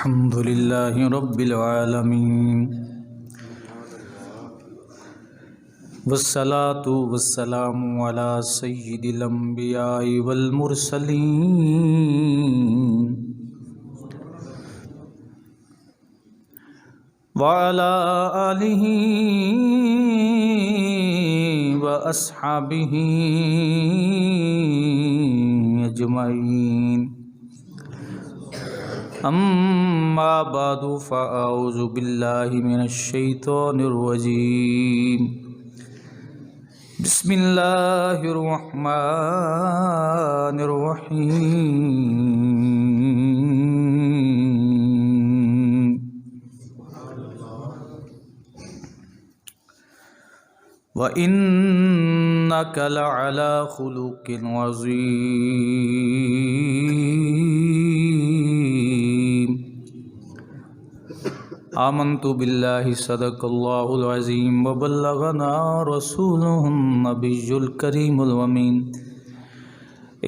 الحمد لله رب العالمين والصلاة والسلام على سيد الأنبياء والمرسلين وعلى آله وأصحابه أجمعين أما بعد فأعوذ بالله من الشيطان الرجيم بسم الله الرحمن الرحيم وإنك لعلى خلق عظيم آمنت بالله صدق الله العظيم وبلغنا رسوله النبي الكريم الأمين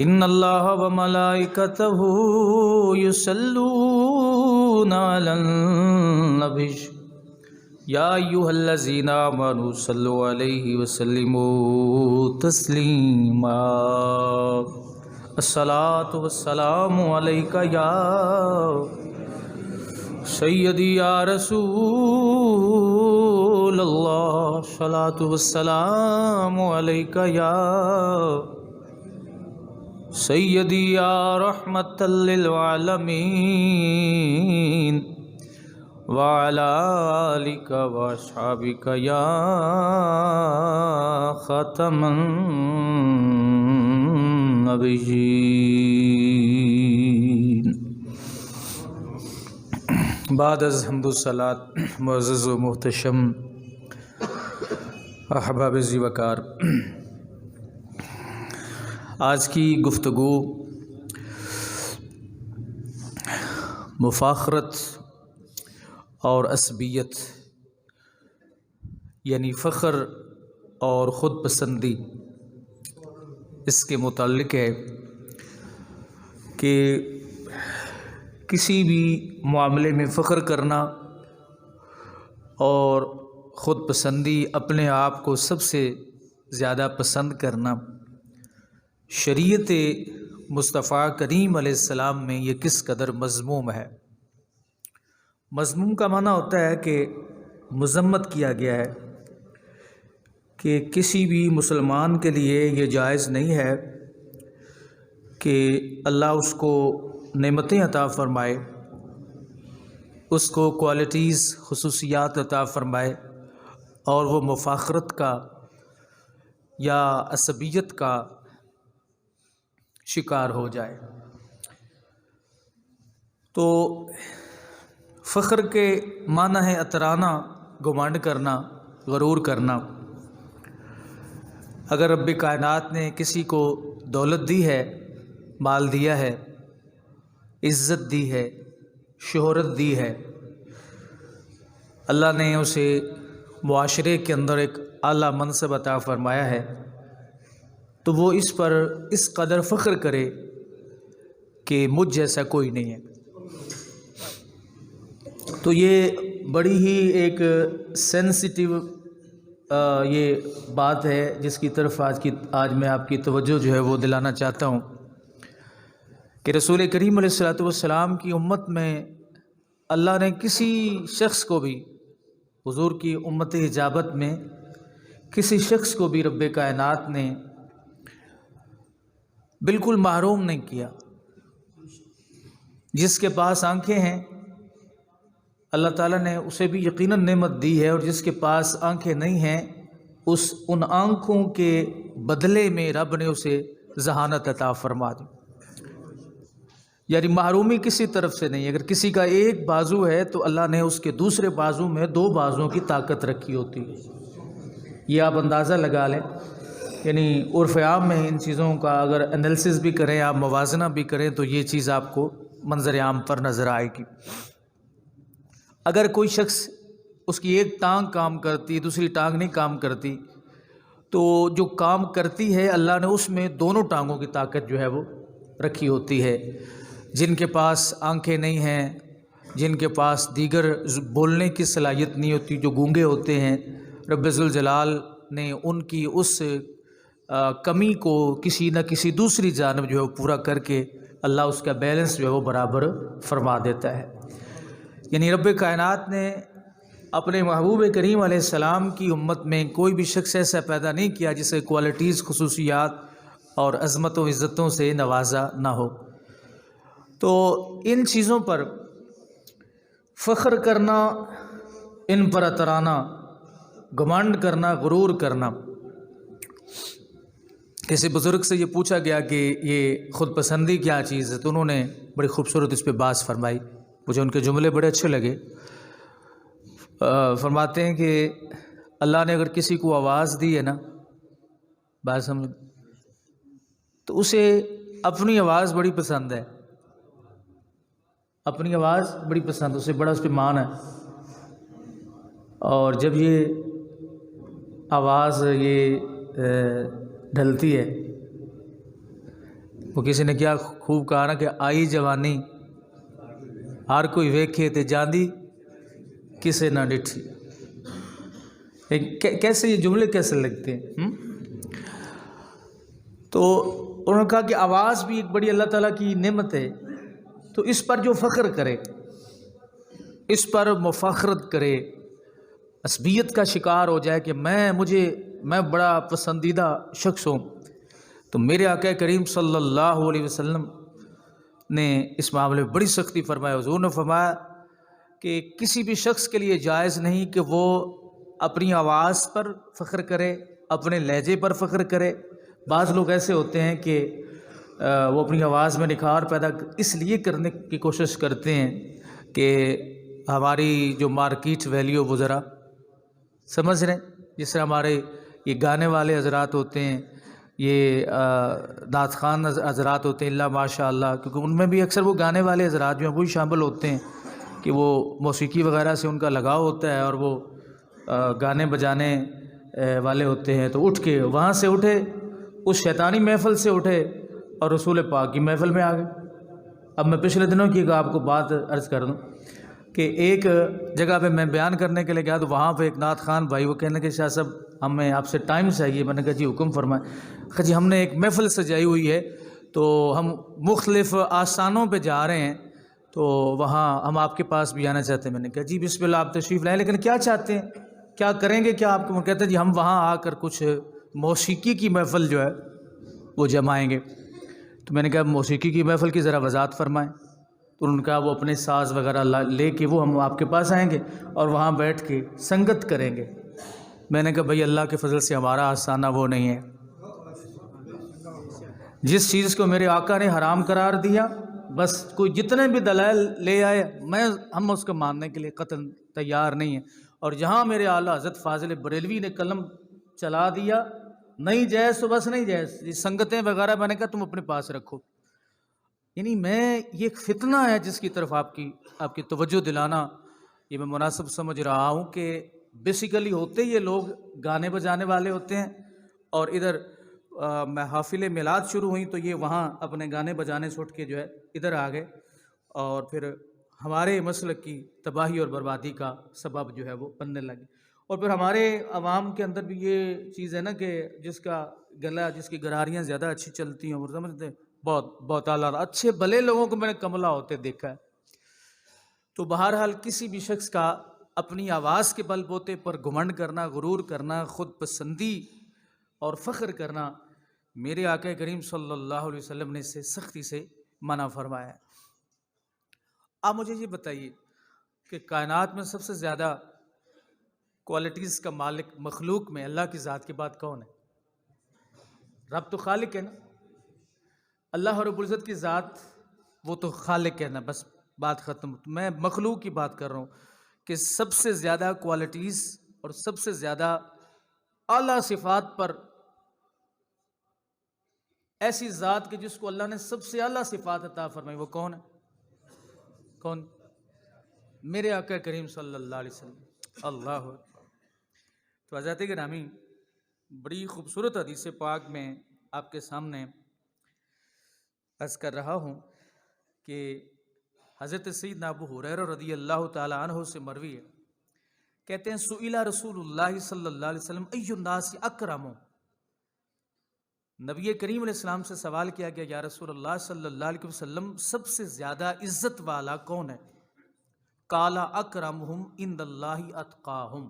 إن الله وملائكته يصلون على النبي يا أيها الذين آمنوا صلوا عليه وسلموا تسليما الصلاة والسلام عليك يا سیدی یا رسول اللہ صلاۃ والسلام علیک یا سیدی یا رحمت للعالمین وعلی آلک واصحابک یا خاتم النبیین۔ بعد از حمد و صلات معزز و محتشم احباب ذی وقار، آج کی گفتگو مفاخرت اور عصبیت یعنی فخر اور خود پسندی اس کے متعلق ہے کہ کسی بھی معاملے میں فخر کرنا اور خود پسندی، اپنے آپ کو سب سے زیادہ پسند کرنا، شریعت مصطفیٰ کریم علیہ السلام میں یہ کس قدر مذموم ہے۔ مذموم کا معنی ہوتا ہے کہ مذمت کیا گیا ہے، کہ کسی بھی مسلمان کے لیے یہ جائز نہیں ہے کہ اللہ اس کو نعمتیں عطا فرمائے، اس کو کوالٹیز، خصوصیات عطا فرمائے، اور وہ مفاخرت کا یا عصبیت کا شکار ہو جائے۔ تو فخر کے معنی ہے اترانا، گھمنڈ کرنا، غرور کرنا۔ اگر رب کائنات نے کسی کو دولت دی ہے، مال دیا ہے، عزت دی ہے، شہرت دی ہے، اللہ نے اسے معاشرے کے اندر ایک اعلیٰ منصب عطا فرمایا ہے، تو وہ اس پر اس قدر فخر کرے کہ مجھ جیسا کوئی نہیں ہے۔ تو یہ بڑی ہی ایک سینسٹیو یہ بات ہے جس کی طرف آج میں آپ کی توجہ جو ہے وہ دلانا چاہتا ہوں کہ رسول کریم علیہ السلام کی امت میں اللہ نے کسی شخص کو بھی، حضور کی امت اجابت میں کسی شخص کو بھی رب کائنات نے بالکل محروم نہیں کیا۔ جس کے پاس آنکھیں ہیں اللہ تعالیٰ نے اسے بھی یقیناً نعمت دی ہے، اور جس کے پاس آنکھیں نہیں ہیں ان آنکھوں کے بدلے میں رب نے اسے ذہانت عطا فرما دی۔ یعنی محرومی کسی طرف سے نہیں۔ اگر کسی کا ایک بازو ہے تو اللہ نے اس کے دوسرے بازو میں 2 بازوؤں کی طاقت رکھی ہوتی ہے۔ یہ آپ اندازہ لگا لیں، یعنی عرف عام میں ان چیزوں کا اگر انالیسس بھی کریں، آپ موازنہ بھی کریں، تو یہ چیز آپ کو منظر عام پر نظر آئے گی۔ اگر کوئی شخص اس کی ایک ٹانگ کام کرتی، دوسری ٹانگ نہیں کام کرتی، تو جو کام کرتی ہے اللہ نے اس میں دونوں ٹانگوں کی طاقت جو ہے وہ رکھی ہوتی ہے۔ جن کے پاس آنکھیں نہیں ہیں جن کے پاس دیگر بولنے کی صلاحیت نہیں ہوتی، جو گونگے ہوتے ہیں، رب ذوالجلال نے ان کی اس کمی کو کسی نہ کسی دوسری جانب جو ہے وہ پورا کر کے اللہ اس کا بیلنس جو ہے وہ برابر فرما دیتا ہے۔ یعنی رب کائنات نے اپنے محبوب کریم علیہ السلام کی امت میں کوئی بھی شخص ایسا پیدا نہیں کیا جسے کوالٹیز، خصوصیات اور عظمت و عزتوں سے نوازا نہ ہو۔ تو ان چیزوں پر فخر کرنا، ان پر اترانا، گھمنڈ کرنا، غرور کرنا۔ کسی بزرگ سے یہ پوچھا گیا کہ یہ خود پسندی کیا چیز ہے، تو انہوں نے بڑی خوبصورت اس پہ بات فرمائی، مجھے ان کے جملے بڑے اچھے لگے۔ فرماتے ہیں کہ اللہ نے اگر کسی کو آواز دی ہے نا، بات سمجھ، تو اسے اپنی آواز بڑی پسند ہے، اپنی آواز بڑی پسند، اسے بڑا اس پہ مان ہے۔ اور جب یہ آواز یہ ڈھلتی ہے، وہ کسی نے کیا خوب کہا نا کہ آئی جوانی ہر کوئی ویکھے تے جاندی کسے نہ ڈٹھی۔ کیسے یہ جملے کیسے لگتے ہیں؟ تو انہوں نے کہا کہ آواز بھی ایک بڑی اللہ تعالیٰ کی نعمت ہے، تو اس پر جو فخر کرے، اس پر مفاخرت کرے، عصبیت کا شکار ہو جائے کہ میں بڑا پسندیدہ شخص ہوں، تو میرے آقا کریم صلی اللہ علیہ وسلم نے اس معاملے میں بڑی سختی فرمایا۔ حضور نے فرمایا کہ کسی بھی شخص کے لیے جائز نہیں کہ وہ اپنی آواز پر فخر کرے، اپنے لہجے پر فخر کرے۔ بعض لوگ ایسے ہوتے ہیں کہ وہ اپنی آواز میں نکھار پیدا اس لیے کرنے کی کوشش کرتے ہیں کہ ہماری جو مارکیٹ ویلیو وہ ذرا سمجھ رہے ہیں، جس طرح ہمارے یہ گانے والے حضرات ہوتے ہیں، یہ نعت خوان حضرات ہوتے ہیں، اللہ ماشاء اللہ، کیونکہ ان میں بھی اکثر وہ گانے والے حضرات جو ہیں وہی شامل ہوتے ہیں کہ وہ موسیقی وغیرہ سے ان کا لگاؤ ہوتا ہے، اور وہ گانے بجانے والے ہوتے ہیں، تو اٹھ کے وہاں سے اٹھے، اس شیطانی محفل سے اٹھے اور رسول پاک کی محفل میں آ گئے۔ اب میں پچھلے دنوں کی آپ کو بات عرض کر دوں کہ ایک جگہ پہ میں بیان کرنے کے لیے گیا، تو وہاں پہ ایک نعت خوان بھائی وہ کہنے کہ شاہ صاحب ہمیں آپ سے ٹائم چاہیے۔ میں نے کہا جی حکم فرمائیں۔ کہا جی ہم نے ایک محفل سجائی ہوئی ہے، تو ہم مختلف آستانوں پہ جا رہے ہیں، تو وہاں ہم آپ کے پاس بھی آنا چاہتے ہیں۔ میں نے کہا جی بسم اللہ، آپ تشریف لائیں، لیکن کیا چاہتے ہیں، کیا کریں گے، کیا آپ کو؟ کہتے ہیں جی ہم وہاں آ کر کچھ موسیقی کی محفل جو ہے وہ جمائیں گے۔ تو میں نے کہا موسیقی کی محفل کی ذرا وضاحت فرمائیں۔ تو ان کا وہ اپنے ساز وغیرہ لے کے وہ ہم آپ کے پاس آئیں گے اور وہاں بیٹھ کے سنگت کریں گے۔ میں نے کہا بھائی اللہ کے فضل سے ہمارا آستانہ وہ نہیں ہے۔ جس چیز کو میرے آقا نے حرام قرار دیا، بس کوئی جتنے بھی دلائل لے آئے ہم اس کو ماننے کے لیے قطعاً تیار نہیں ہیں۔ اور جہاں میرے اعلیٰ حضرت فاضل بریلوی نے قلم چلا دیا نہیں جائز تو بس نہیں جائز، یہ سنگتیں وغیرہ میں نے کہا تم اپنے پاس رکھو۔ یعنی یہ ایک فتنہ ہے جس کی طرف آپ کی توجہ دلانا یہ میں مناسب سمجھ رہا ہوں کہ بیسیکلی ہوتے یہ لوگ گانے بجانے والے ہوتے ہیں، اور ادھر محافل میلاد شروع ہوئیں تو یہ وہاں اپنے گانے بجانے سے اٹھ کے جو ہے ادھر آ گئے، اور پھر ہمارے مسلک کی تباہی اور بربادی کا سبب جو ہے وہ بننے لگے۔ اور پھر ہمارے عوام کے اندر بھی یہ چیز ہے نا کہ جس کا گلا، جس کی گراریاں زیادہ اچھی چلتی ہیں، وہ سمجھتے ہیں بہت اعلیٰ، اچھے بھلے لوگوں کو میں نے کملا ہوتے دیکھا ہے۔ تو بہرحال کسی بھی شخص کا اپنی آواز کے بل بوتے پر گھمنڈ کرنا، غرور کرنا، خود پسندی اور فخر کرنا، میرے آقا کریم صلی اللہ علیہ وسلم نے اسے سختی سے منع فرمایا ہے۔ آپ مجھے یہ بتائیے کہ کائنات میں سب سے زیادہ کوالٹیز کا مالک مخلوق میں اللہ کی ذات کے بعد کون ہے؟ رب تو خالق ہے نا، اللہ رب العزت کی ذات وہ تو خالق ہے نا، بس بات ختم۔ میں مخلوق کی بات کر رہا ہوں کہ سب سے زیادہ کوالٹیز اور سب سے زیادہ اعلیٰ صفات پر ایسی ذات کہ جس کو اللہ نے سب سے اعلیٰ صفات عطا فرمائی، وہ کون ہے؟ کون؟ میرے آقا کریم صلی اللہ علیہ وسلم۔ اللہ اکبر۔ تو حضرات گرامی، بڑی خوبصورت حدیث پاک میں آپ کے سامنے عرض کر رہا ہوں کہ حضرت سیدنا ابو ہریرہ رضی اللہ تعالی عنہ سے مروی ہے، کہتے ہیں سئل رسول اللہ صلی اللہ علیہ وسلم ای الناس اکرم، نبی کریم علیہ السلام سے سوال کیا گیا یا رسول اللہ صلی اللہ علیہ وسلم سب سے زیادہ عزت والا کون ہے؟ قال اکرمہم عند اللہ اتقاہم،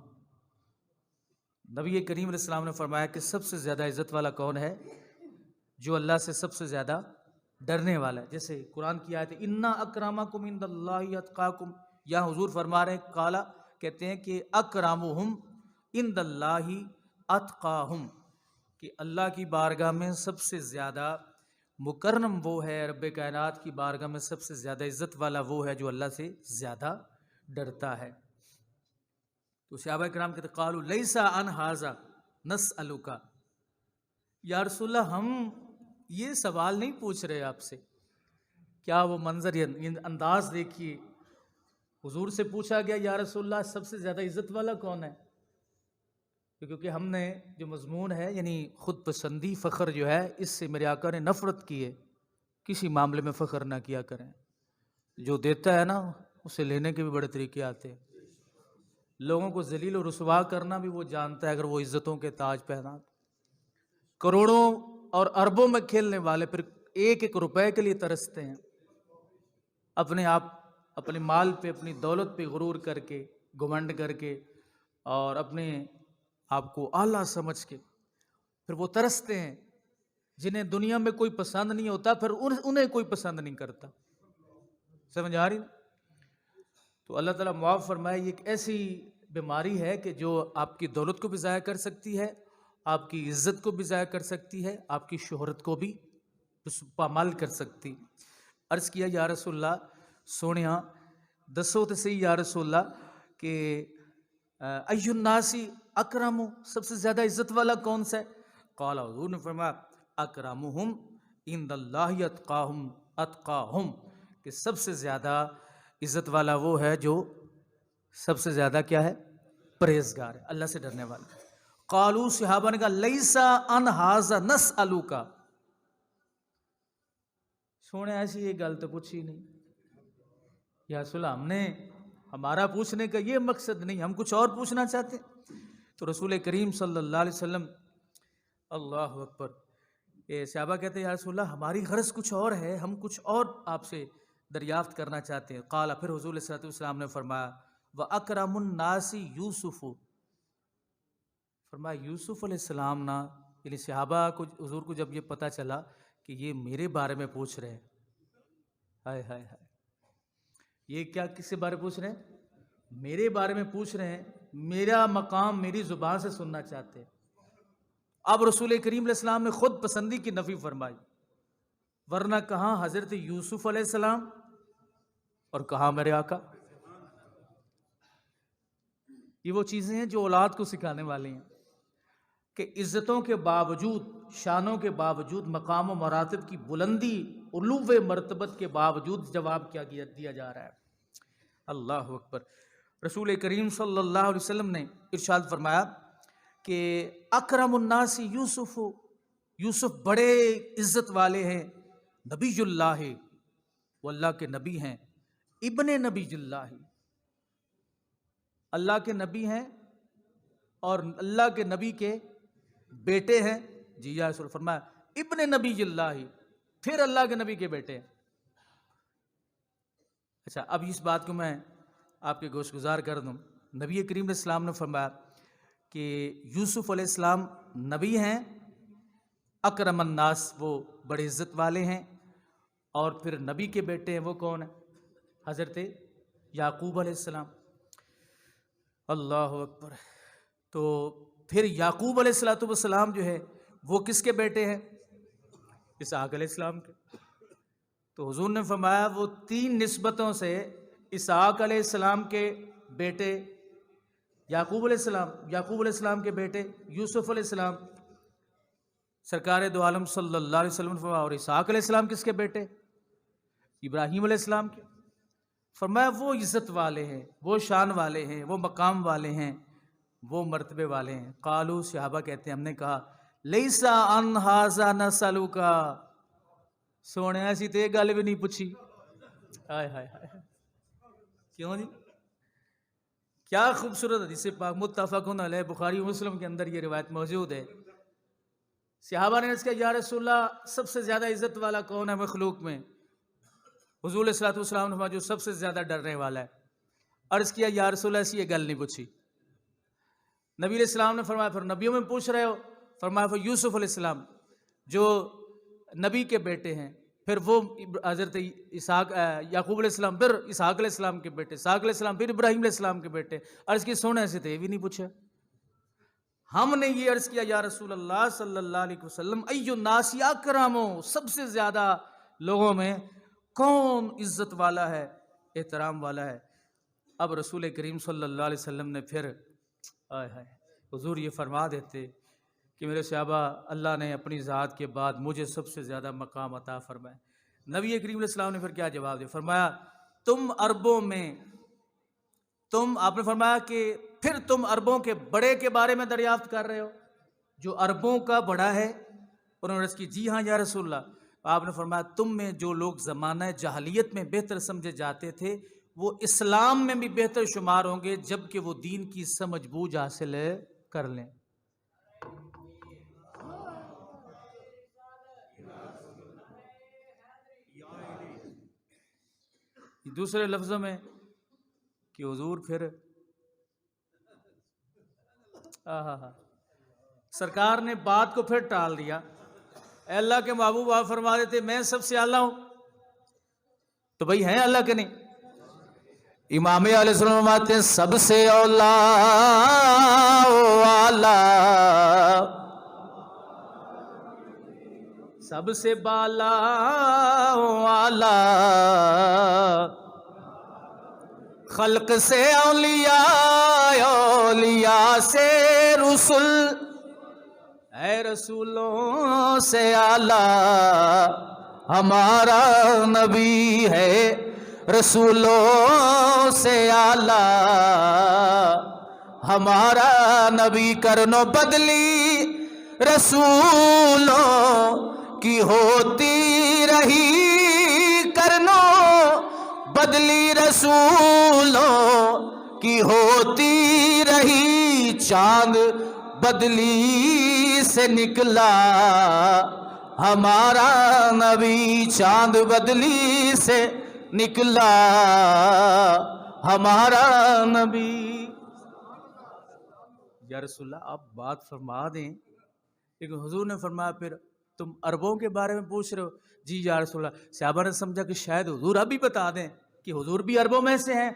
نبی کریم علیہ السلام نے فرمایا کہ سب سے زیادہ عزت والا کون ہے؟ جو اللہ سے سب سے زیادہ ڈرنے والا ہے۔ جیسے قرآن کی آیت انا اکرمکم عند اللہ اتقاکم، یا حضور فرما رہے ہیں قالا، کہتے ہیں کہ اکرمہم عند اللہ اتقاہم، کہ اللہ کی بارگاہ میں سب سے زیادہ مکرم وہ ہے، رب کائنات کی بارگاہ میں سب سے زیادہ عزت والا وہ ہے جو اللہ سے زیادہ ڈرتا ہے۔ تو صحابہ کرام کہتے قالوا لیس عن ھذا نسألک، یا رسول اللہ ہم یہ سوال نہیں پوچھ رہے آپ سے۔ کیا وہ منظر، یہ انداز دیکھیے، حضور سے پوچھا گیا یا رسول اللہ سب سے زیادہ عزت والا کون ہے؟ کیونکہ ہم نے جو مضمون ہے یعنی خود پسندی فخر جو ہے، اس سے میرے آقا نے نفرت کی ہے۔ کسی معاملے میں فخر نہ کیا کریں، جو دیتا ہے نا اسے لینے کے بھی بڑے طریقے آتے ہیں۔ لوگوں کو ذلیل و رسوا کرنا بھی وہ جانتا ہے اگر وہ عزتوں کے تاج پہنا۔ کروڑوں اور اربوں میں کھیلنے والے پھر ایک ایک روپے کے لیے ترستے ہیں، اپنے آپ اپنے مال پہ اپنی دولت پہ غرور کر کے، گھمنڈ کر کے، اور اپنے آپ کو اعلیٰ سمجھ کے پھر وہ ترستے ہیں۔ جنہیں دنیا میں کوئی پسند نہیں ہوتا پھر انہیں کوئی پسند نہیں کرتا۔ سمجھ آ رہی؟ تو اللہ تعالیٰ معاف فرمائے، یہ ایک ایسی بیماری ہے کہ جو آپ کی دولت کو بھی ضائع کر سکتی ہے، آپ کی عزت کو بھی ضائع کر سکتی ہے، آپ کی شہرت کو بھی پامال کر سکتی۔ عرض کیا یا رسول اللہ سونیا دسو تو صحیح یا رسول اللہ کہ ای الناس اکرم، سب سے زیادہ عزت والا کون سا ہے؟ قال، حضور نے فرمایا اکرمہم عند اللہ اتقاہم، کہ سب سے زیادہ عزت والا وہ ہے جو سب سے زیادہ کیا ہے؟ پرہیزگار ہے، اللہ سے ڈرنے والا۔ قالوا، صحابہ نے کہا لیس عن ھذا نسألک، سونے ایسی یہ گل تو پوچھی نہیں یا رسول اللہ، ہم نے ہمارا پوچھنے کا یہ مقصد نہیں، ہم کچھ اور پوچھنا چاہتے ہیں۔ تو رسول کریم صلی اللہ علیہ وسلم، اللہ اکبر، یہ صحابہ کہتے ہیں یا رسول اللہ ہماری غرض کچھ اور ہے، ہم کچھ اور آپ سے دریافت کرنا چاہتے ہیں۔ قال، پھر حضور علیہ الصلوۃ والسلام نے فرمایا وَأَكْرَمُ النَّاسِ یوسف، فرمایا یوسف علیہ السلام نا، یعنی صحابہ کو، حضور کو جب یہ پتہ چلا کہ یہ میرے بارے میں پوچھ رہے ہیں، ہائے ہائے ہائے، یہ کیا کس کے بارے میں پوچھ رہے ہیں؟ میرے بارے میں پوچھ رہے ہیں، میرا مقام میری زبان سے سننا چاہتے ہیں۔ اب رسول کریم علیہ السلام نے خود پسندی کی نفی فرمائی، ورنہ کہاں حضرت یوسف علیہ السلام اور کہاں میرے آقا۔ یہ وہ چیزیں ہیں جو اولاد کو سکھانے والی ہیں کہ عزتوں کے باوجود، شانوں کے باوجود، مقام و مراتب کی بلندی، علو مرتبت کے باوجود جواب کیا دیا جا رہا ہے۔ اللہ اکبر۔ رسول کریم صلی اللہ علیہ وسلم نے ارشاد فرمایا کہ اکرم الناس یوسف، یوسف بڑے عزت والے ہیں، نبی اللہ، وہ اللہ کے نبی ہیں، ابن نبی اللہ، اللہ کے نبی ہیں اور اللہ کے نبی کے بیٹے ہیں۔ جی یا رسول، فرمایا ابن نبی اللہ، پھر اللہ کے نبی کے بیٹے ہیں۔ اچھا، اب اس بات کو میں آپ کے گوش گزار کر دوں۔ نبی کریم علیہ السلام نے فرمایا کہ یوسف علیہ السلام نبی ہیں، اکرم الناس، وہ بڑے عزت والے ہیں، اور پھر نبی کے بیٹے ہیں، وہ کون ہیں؟ حضرت یعقوب علیہ السلام۔ اللہ اکبر۔ تو پھر یعقوب علیہ السلام جو ہے وہ کس کے بیٹے ہیں؟ اسحاق علیہ السلام کے۔ تو حضور نے فرمایا وہ تین نسبتوں سے اسحاق علیہ السلام کے بیٹے، یعقوب علیہ السلام، یعقوب علیہ السلام کے بیٹے یوسف علیہ السلام، سرکار دو عالم صلی اللہ علیہ وسلم فرمایا، اور اسحاق علیہ السلام کس کے بیٹے؟ ابراہیم علیہ السلام کے۔ فرمایا وہ عزت والے ہیں، وہ شان والے ہیں، وہ مقام والے ہیں، وہ مرتبے والے ہیں۔ قالوا، صحابہ کہتے ہیں ہم نے کہا لیس عن ھذا نسألک، سونے ایسی تو یہ گل بھی نہیں پوچھی، ہائے ہائے ہائے، کیوں جی؟ کیا خوبصورت حدیث پاک، متفقن علیہ، بخاری و مسلم کے اندر یہ روایت موجود ہے۔ صحابہ نے عرض کیا یا رسول اللہ سب سے زیادہ عزت والا کون ہے مخلوق میں؟ حضور علیہ الصلوۃ والسلام نے فرمایا جو سب سے زیادہ ڈرنے والا ہے۔ عرض کیا یا رسول اللہ ایسی یہ گل نہیں پوچھی۔ نبی علیہ السلام نے فرمایا پھر نبیوں میں پوچھ رہے ہو؟ فرمایا پھر یوسف علیہ السلام جو نبی کے بیٹے ہیں، پھر وہ حضرت اسحاق یعقوب علیہ السلام، پھر اسحاق علیہ السلام کے بیٹے، اسحاق علیہ السلام پھر ابراہیم علیہ السلام کے بیٹے۔ عرض کی سونے سے تو یہ بھی نہیں پوچھا۔ ہم نے یہ عرض کیا یا رسول اللہ صلی اللہ علیہ وسلم ای الناس اکرم، سب سے زیادہ لوگوں میں کون عزت والا ہے، احترام والا ہے؟ اب رسول کریم صلی اللہ علیہ وسلم نے پھر حضور یہ فرما دیتے کہ میرے صحابہ اللہ نے اپنی ذات کے بعد مجھے سب سے زیادہ مقام عطا فرمایا۔ نبی کریم علیہ السلام نے پھر کیا جواب دیا؟ فرمایا تم عربوں میں، آپ نے فرمایا کہ پھر تم عربوں کے بڑے کے بارے میں دریافت کر رہے ہو جو عربوں کا بڑا ہے؟ انہوں نے عرض کی جی ہاں یا رسول اللہ۔ آپ نے فرمایا تم میں جو لوگ زمانہ جاہلیت میں بہتر سمجھے جاتے تھے وہ اسلام میں بھی بہتر شمار ہوں گے جب کہ وہ دین کی سمجھ بوجھ حاصل کر لیں۔ دوسرے لفظوں میں کہ حضور پھر سرکار نے بات کو پھر ٹال دیا۔ اے اللہ کے محبوب آپ فرما دیتے میں سب سے اعلیٰ ہوں، تو بھائی ہیں اللہ کے نہیں؟ امام علیہ السلام فرماتے ہیں سب سے اولا والا، سب سے بالا والا، خلق سے اولیاء، اولیاء سے رسول، اے رسولوں سے اعلیٰ ہمارا نبی ہے، رسولوں سے اعلیٰ ہمارا نبی، کرنو بدلی رسولوں کی ہوتی رہی، کرنو بدلی رسولوں کی ہوتی رہی، چاند بدلی سے نکلا ہمارا نبی، چاند بدلی سے نکلا ہمارا نبی۔ یا رسول اللہ آپ بات فرما دیں، لیکن حضور نے فرمایا پھر تم عربوں کے بارے میں پوچھ رہے ہو؟ جی یا رسول اللہ۔ صحابہ نے سمجھا کہ شاید حضور ابھی بتا دیں کہ حضور بھی عربوں میں سے ہیں،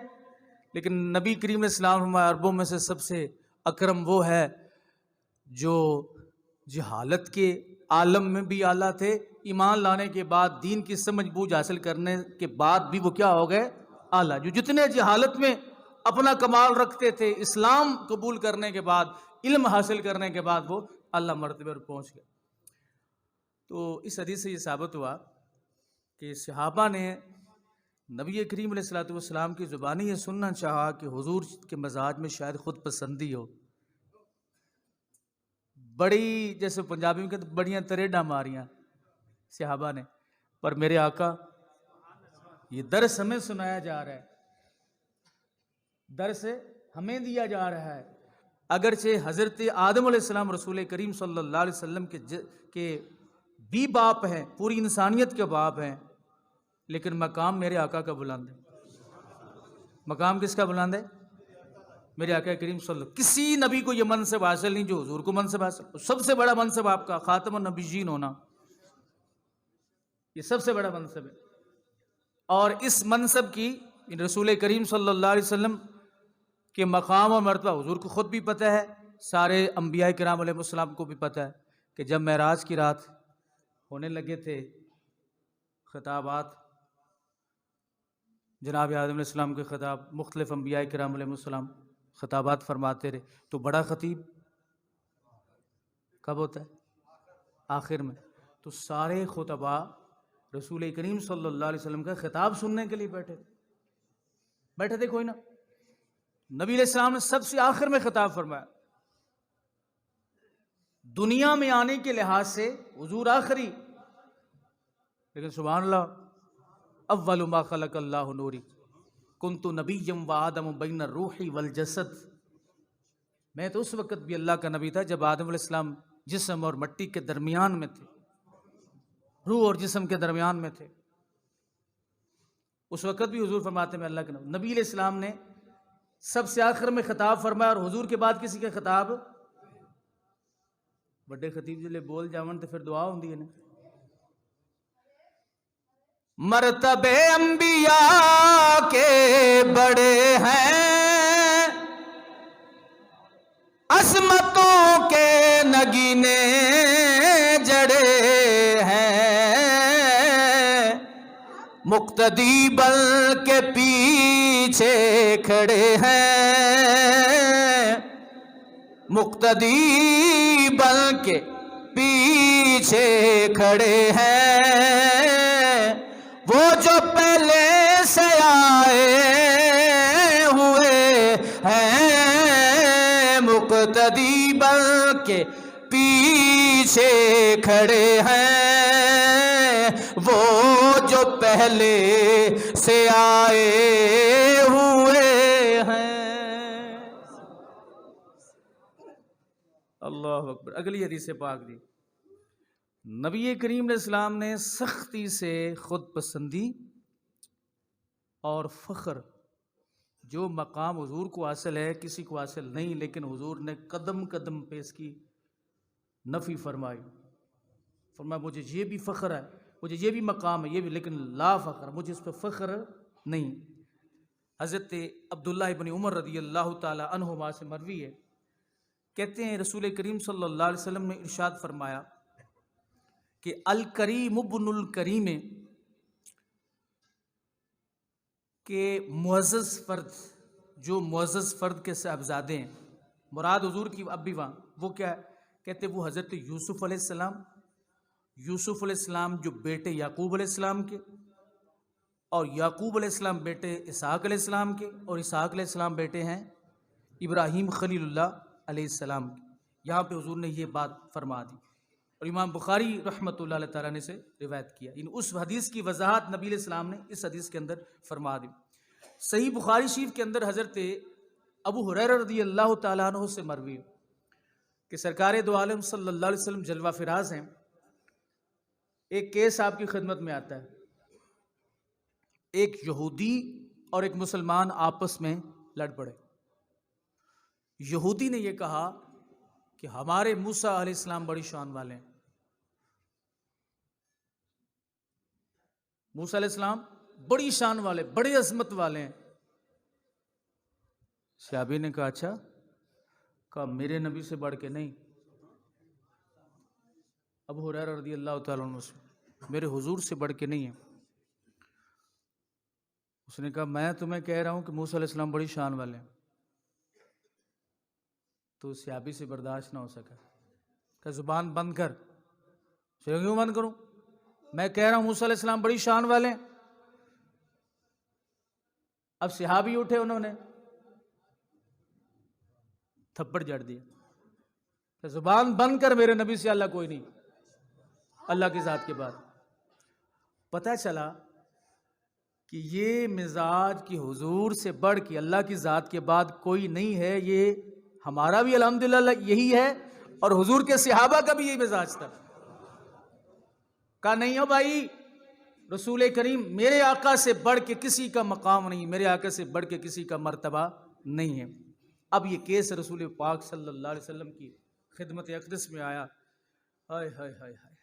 لیکن نبی کریم علیہ السلام فرمایا عربوں میں سے سب سے اکرم وہ ہے جو جہالت کے عالم میں بھی اعلیٰ تھے، ایمان لانے کے بعد دین کی سمجھ بوجھ حاصل کرنے کے بعد بھی وہ کیا ہو گئے؟ اعلیٰ۔ جو جتنے جہالت میں اپنا کمال رکھتے تھے، اسلام قبول کرنے کے بعد، علم حاصل کرنے کے بعد وہ اعلیٰ مرتبے پر پہنچ گئے۔ تو اس حدیث سے یہ ثابت ہوا کہ صحابہ نے نبی کریم علیہ الصلوۃ والسلام کی زبانی یہ سننا چاہا کہ حضور کے مزاج میں شاید خود پسندی ہو، بڑی جیسے پنجابی میں کہتے بڑیاں تریڈاں ماریاں صحابہ نے، پر میرے آقا یہ درس ہمیں سنایا جا رہا ہے، درس ہمیں دیا جا رہا ہے۔ اگرچہ حضرت آدم علیہ السلام رسول کریم صلی اللہ علیہ وسلم کے بھی باپ ہیں، پوری انسانیت کے باپ ہیں، لیکن مقام میرے آقا کا بلند ہے۔ مقام کس کا بلند ہے؟ میرے آقا کریم صلی اللہ علیہ وسلم۔ کسی نبی کو یہ منصب حاصل نہیں جو حضور کو منصب حاصل، سب سے بڑا منصب آپ کا خاتم النبیین ہونا، یہ سب سے بڑا منصب ہے۔ اور اس منصب کی رسول کریم صلی اللہ علیہ وسلم کے مقام اور مرتبہ حضور کو خود بھی پتہ ہے، سارے انبیاء کرام علیہ السلام کو بھی پتہ ہے کہ جب معراج کی رات ہونے لگے تھے، خطابات جناب آدم علیہ السلام کے خطاب، مختلف انبیاء کرام علیہ السلام خطابات فرماتے رہے، تو بڑا خطیب کب ہوتا ہے؟ آخر میں۔ تو سارے خطباء رسول کریم صلی اللہ علیہ وسلم کا خطاب سننے کے لیے بیٹھے تھے کوئی نہ۔ نبی علیہ السلام نے سب سے آخر میں خطاب فرمایا، دنیا میں آنے کے لحاظ سے حضور آخری، لیکن سبحان اللہ اول ما خلق اللہ نوری کنت نبیم و آدم بین الروح والجسد، میں تو اس وقت بھی اللہ کا نبی تھا جب آدم علیہ السلام جسم اور مٹی کے درمیان میں تھے، روح اور جسم کے درمیان میں تھے۔ اس وقت بھی حضور فرماتے ہیں میں اللہ کے نبی۔ نبی علیہ السلام نے سب سے آخر میں خطاب فرمایا، اور حضور کے بعد کسی کا خطاب؟ بڑے خطیب جلے بول جاون تو پھر دعا ہوندی ہے نا۔ مرتبے انبیاء کے بڑے ہیں، عظمتوں کے نگینے جڑے ہیں، مقتدی بل کے پیچھے کھڑے ہیں، مقتدی بل کے پیچھے کھڑے ہیں، وہ جو پہلے سے آئے ہوئے ہیں، مقتدی بل کے پیچھے کھڑے ہیں، وہ جو پہلے سے آئے ہوئے ہیں۔ اللہ اکبر۔ اگلی حدیث پاک دی، نبی کریم علیہ السلام نے سختی سے خود پسندی اور فخر، جو مقام حضور کو حاصل ہے کسی کو حاصل نہیں، لیکن حضور نے قدم قدم پہ اس کی نفی فرمائی۔ فرمایا مجھے یہ بھی فخر ہے، مجھے یہ بھی مقام ہے، یہ بھی، لیکن لا فخر، مجھے اس پہ فخر نہیں۔ حضرت عبداللہ ابن عمر رضی اللہ تعالی عنہما سے مروی ہے، کہتے ہیں رسول کریم صلی اللہ علیہ وسلم نے ارشاد فرمایا کہ الکریم ابن الکریم، کہ معزز فرد، جو معزز فرد کے صاحبزادے ہیں، مراد حضور کی اب بھی وہاں وہ کیا ہے؟ کہتے وہ حضرت یوسف علیہ السلام، یوسف علیہ السلام جو بیٹے یعقوب علیہ السلام کے، اور یعقوب علیہ السلام بیٹے اسحاق علیہ السلام کے، اور اسحاق علیہ السلام بیٹے ہیں ابراہیم خلیل اللہ علیہ السلام کے۔ یہاں پہ حضور نے یہ بات فرما دی، اور امام بخاری رحمۃ اللہ علیہ تعالیٰ نے سے روایت کیا۔ اس حدیث کی وضاحت نبی علیہ السلام نے اس حدیث کے اندر فرما دی۔ صحیح بخاری شریف کے اندر حضرت ابو ہریرہ رضی اللہ تعالیٰ عنہ سے مروی ہے کہ سرکار دو عالم صلی اللہ علیہ وسلم جلوہ فراز ہیں۔ ایک کیس آپ کی خدمت میں آتا ہے، ایک یہودی اور ایک مسلمان آپس میں لڑ پڑے۔ یہودی نے یہ کہا کہ ہمارے موسیٰ علیہ السلام بڑی شان والے ہیں، موسیٰ علیہ السلام بڑی شان والے، بڑی عظمت والے ہیں۔ صحابی نے کہا اچھا، کہا میرے نبی سے بڑھ کے نہیں، ابو ہریرہ رضی اللہ تعالیٰ عنہ سے، میرے حضور سے بڑھ کے نہیں ہے۔ اس نے کہا میں تمہیں کہہ رہا ہوں کہ موسیٰ علیہ السلام بڑی شان والے ہیں، تو صحابی سے برداشت نہ ہو سکا کہ زبان بند کر۔ کیوں بند کروں؟ میں کہہ رہا ہوں موسیٰ علیہ السلام بڑی شان والے ہیں۔ اب صحابی اٹھے، انہوں نے تھپڑ جڑ دیا کہ زبان بند کر، میرے نبی سے اللہ کوئی نہیں، اللہ کی ذات کے بعد۔ پتہ چلا کہ یہ مزاج کی حضور سے بڑھ کے اللہ کی ذات کے بعد کوئی نہیں ہے، یہ ہمارا بھی الحمدللہ یہی ہے، اور حضور کے صحابہ کا بھی یہی مزاج تھا۔ کہا نہیں ہو بھائی، رسول کریم میرے آقا سے بڑھ کے کسی کا مقام نہیں، میرے آقا سے بڑھ کے کسی کا مرتبہ نہیں ہے۔ اب یہ کیس رسول پاک صلی اللہ علیہ وسلم کی خدمت اقدس میں آیا۔ ہائے ہائے ہائے ہائے،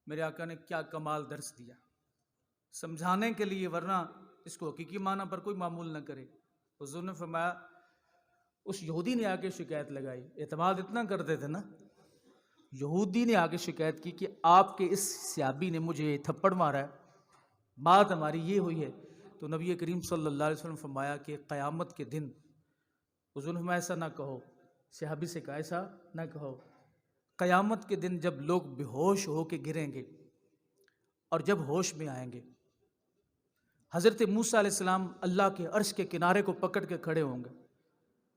میرے آقا نے کیا کمال درس دیا سمجھانے کے لیے، ورنہ اس کو حقیقی معنی پر کوئی معمول نہ کرے۔ حضور نے فرمایا، اس یہودی نے آ کے شکایت لگائی، اعتماد اتنا کرتے تھے نا، یہودی نے آ کے شکایت کی کہ آپ کے اس صحابی نے مجھے تھپڑ مارا ہے، بات ہماری یہ ہوئی ہے۔ تو نبی کریم صلی اللہ علیہ وسلم فرمایا کہ قیامت کے دن، حضور نے فرمایا ایسا نہ کہو، صحابی سے کہا ایسا نہ کہو، قیامت کے دن جب لوگ بے ہوش ہو کے گریں گے اور جب ہوش میں آئیں گے، حضرت موسیٰ علیہ السلام اللہ کے عرش کے کنارے کو پکڑ کے کھڑے ہوں گے،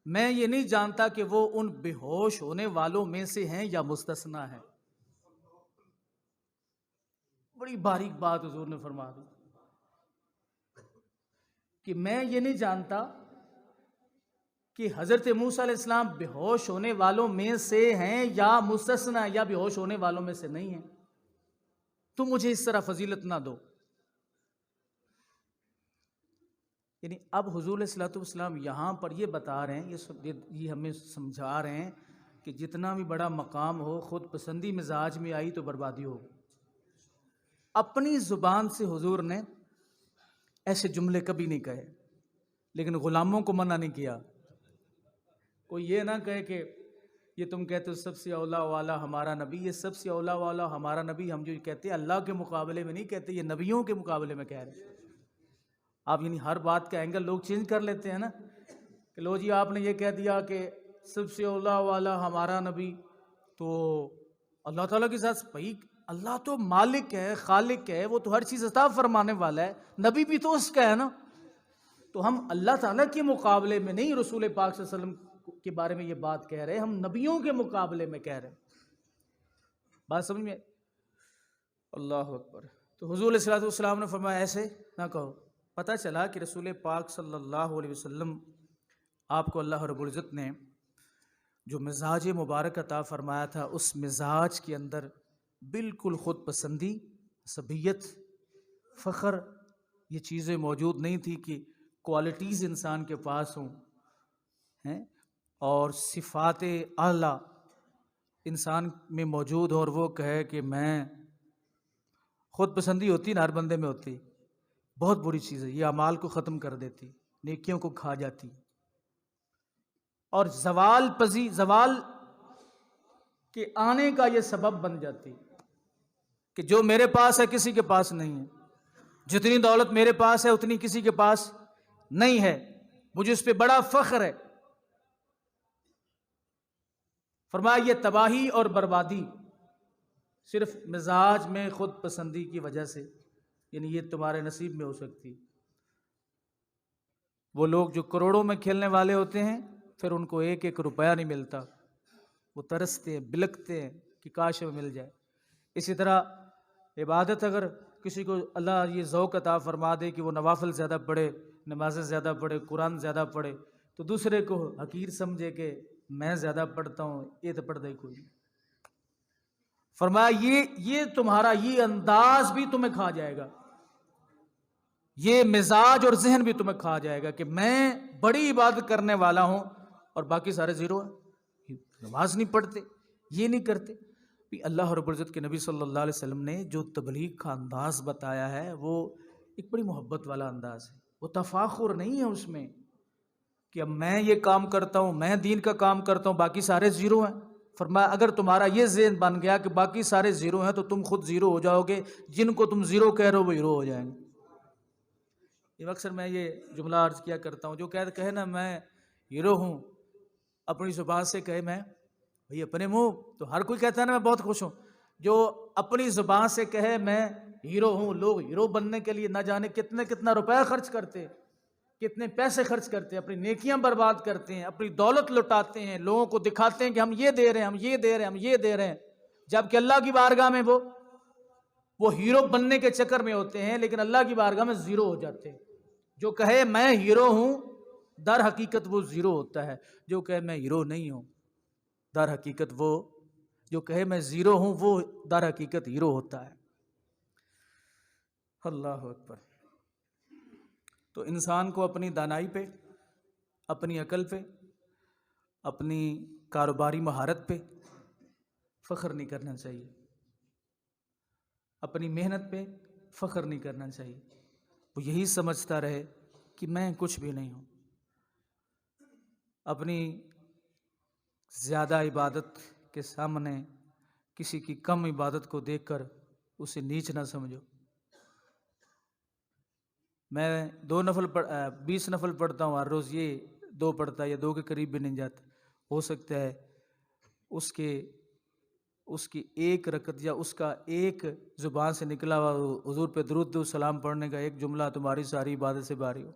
میں یہ نہیں جانتا کہ وہ ان بے ہوش ہونے والوں میں سے ہیں یا مستثنا ہیں۔ بڑی باریک بات حضور نے فرما دی کہ میں یہ نہیں جانتا کہ حضرت موسیٰ علیہ السلام بے ہوش ہونے والوں میں سے ہیں یا مستثنی یا بے ہوش ہونے والوں میں سے نہیں ہیں، تم مجھے اس طرح فضیلت نہ دو۔ یعنی اب حضور علیہ الصلوۃ والسلام یہاں پر یہ بتا رہے ہیں، یہ ہمیں سمجھا رہے ہیں کہ جتنا بھی بڑا مقام ہو، خود پسندی مزاج میں آئی تو بربادی ہو۔ اپنی زبان سے حضور نے ایسے جملے کبھی نہیں کہے، لیکن غلاموں کو منع نہیں کیا۔ کوئی یہ نہ کہے کہ یہ تم کہتے ہو سب سے اولا والا ہمارا نبی، یہ سب سے اولا والا ہمارا نبی ہم جو کہتے ہیں اللہ کے مقابلے میں نہیں کہتے، یہ نبیوں کے مقابلے میں کہہ رہے ہیں۔ آپ یعنی ہر بات کا اینگل لوگ چینج کر لیتے ہیں نا، کہ لو جی آپ نے یہ کہہ دیا کہ سب سے اولا والا ہمارا نبی، تو اللہ تعالیٰ کی ذات بھائی اللہ تو مالک ہے، خالق ہے، وہ تو ہر چیز عطا فرمانے والا ہے، نبی بھی تو اس کا ہے نا۔ تو ہم اللہ تعالیٰ کے مقابلے میں نہیں رسول پاک صلی اللہ علیہ وسلم کے بارے میں یہ بات کہہ رہے ہیں، ہم نبیوں کے مقابلے میں کہہ رہے ہیں۔ بات سمجھ میں؟ اللہ اکبر۔ تو حضور علیہ الصلوۃ والسلام نے فرمایا ایسے نہ کہو۔ پتہ چلا کہ رسول پاک صلی اللہ علیہ وسلم آپ کو اللہ رب العزت نے جو مزاج مبارک عطا فرمایا تھا، اس مزاج کے اندر بالکل خود پسندی، عصبیت، فخر، یہ چیزیں موجود نہیں تھی کہ کوالٹیز انسان کے پاس ہوں ہیں اور صفات اعلیٰ انسان میں موجود ہو، اور وہ کہے کہ میں خود پسندی ہوتی نا ہر بندے میں ہوتی، بہت بری چیز ہے، یہ اعمال کو ختم کر دیتی، نیکیوں کو کھا جاتی، اور زوال کے آنے کا یہ سبب بن جاتی کہ جو میرے پاس ہے کسی کے پاس نہیں ہے، جتنی دولت میرے پاس ہے اتنی کسی کے پاس نہیں ہے، مجھے اس پہ بڑا فخر ہے۔ فرمایا یہ تباہی اور بربادی صرف مزاج میں خود پسندی کی وجہ سے، یعنی یہ تمہارے نصیب میں ہو سکتی۔ وہ لوگ جو کروڑوں میں کھیلنے والے ہوتے ہیں، پھر ان کو ایک ایک روپیہ نہیں ملتا، وہ ترستے ہیں، بلکتے ہیں کہ کاش میں مل جائے۔ اسی طرح عبادت اگر کسی کو اللہ یہ ذوق عطا فرما دے کہ وہ نوافل زیادہ پڑھے، نمازیں زیادہ پڑھے، قرآن زیادہ پڑھے، تو دوسرے کو حقیر سمجھے کہ میں زیادہ پڑھتا ہوں، یہ تو پڑھتا ہی کوئی نہیں۔ فرمایا یہ تمہارا یہ انداز بھی تمہیں کھا جائے گا، یہ مزاج اور ذہن بھی تمہیں کھا جائے گا کہ میں بڑی عبادت کرنے والا ہوں اور باقی سارے زیرو ہیں، نماز نہیں پڑھتے، یہ نہیں کرتے۔ اللہ رب العزت کے نبی صلی اللہ علیہ وسلم نے جو تبلیغ کا انداز بتایا ہے وہ ایک بڑی محبت والا انداز ہے، وہ تفاخر نہیں ہے اس میں کہ اب میں یہ کام کرتا ہوں، میں دین کا کام کرتا ہوں، باقی سارے زیرو ہیں۔ فرمایا اگر تمہارا یہ ذہن بن گیا کہ باقی سارے زیرو ہیں تو تم خود زیرو ہو جاؤ گے، جن کو تم زیرو کہہ رہے ہو وہ ہیرو ہو جائیں گے۔ یہ اکثر میں یہ جملہ عرض کیا کرتا ہوں، جو کہے نا میں ہیرو ہوں، اپنی زبان سے کہے میں بھئی اپنے منہ تو ہر کوئی کہتا ہے نا میں بہت خوش ہوں، جو اپنی زبان سے کہے میں ہیرو ہوں، لوگ ہیرو بننے کے لیے نہ جانے کتنا روپیہ خرچ کرتے، کتنے پیسے خرچ کرتے ہیں، اپنی نیکیاں برباد کرتے ہیں، اپنی دولت لٹاتے ہیں، لوگوں کو دکھاتے ہیں کہ ہم یہ دے رہے ہیں، ہم یہ دے رہے ہیں، ہم یہ دے رہے ہیں، جبکہ اللہ کی بارگاہ میں وہ ہیرو بننے کے چکر میں ہوتے ہیں، لیکن اللہ کی بارگاہ میں زیرو ہو جاتے ہیں۔ جو کہے میں ہیرو ہوں در حقیقت وہ زیرو ہوتا ہے، جو کہے میں ہیرو نہیں ہوں در حقیقت وہ، جو کہے میں زیرو ہوں وہ در حقیقت ہیرو ہوتا ہے۔ اللہ اکبر۔ تو انسان کو اپنی دانائی پہ، اپنی عقل پہ، اپنی کاروباری مہارت پہ فخر نہیں کرنا چاہیے، اپنی محنت پہ فخر نہیں کرنا چاہیے، وہ یہی سمجھتا رہے کہ میں کچھ بھی نہیں ہوں۔ اپنی زیادہ عبادت کے سامنے کسی کی کم عبادت کو دیکھ کر اسے نیچ نہ سمجھو۔ میں 20 نفل پڑھتا ہوں ہر روز، یہ 2 پڑھتا ہے یا 2 کے قریب بھی نہیں جاتا، ہو سکتا ہے اس کی ایک رکعت یا اس کا ایک زبان سے نکلا ہوا حضور پہ درود و سلام پڑھنے کا ایک جملہ تمہاری ساری عبادت سے بھاری ہو۔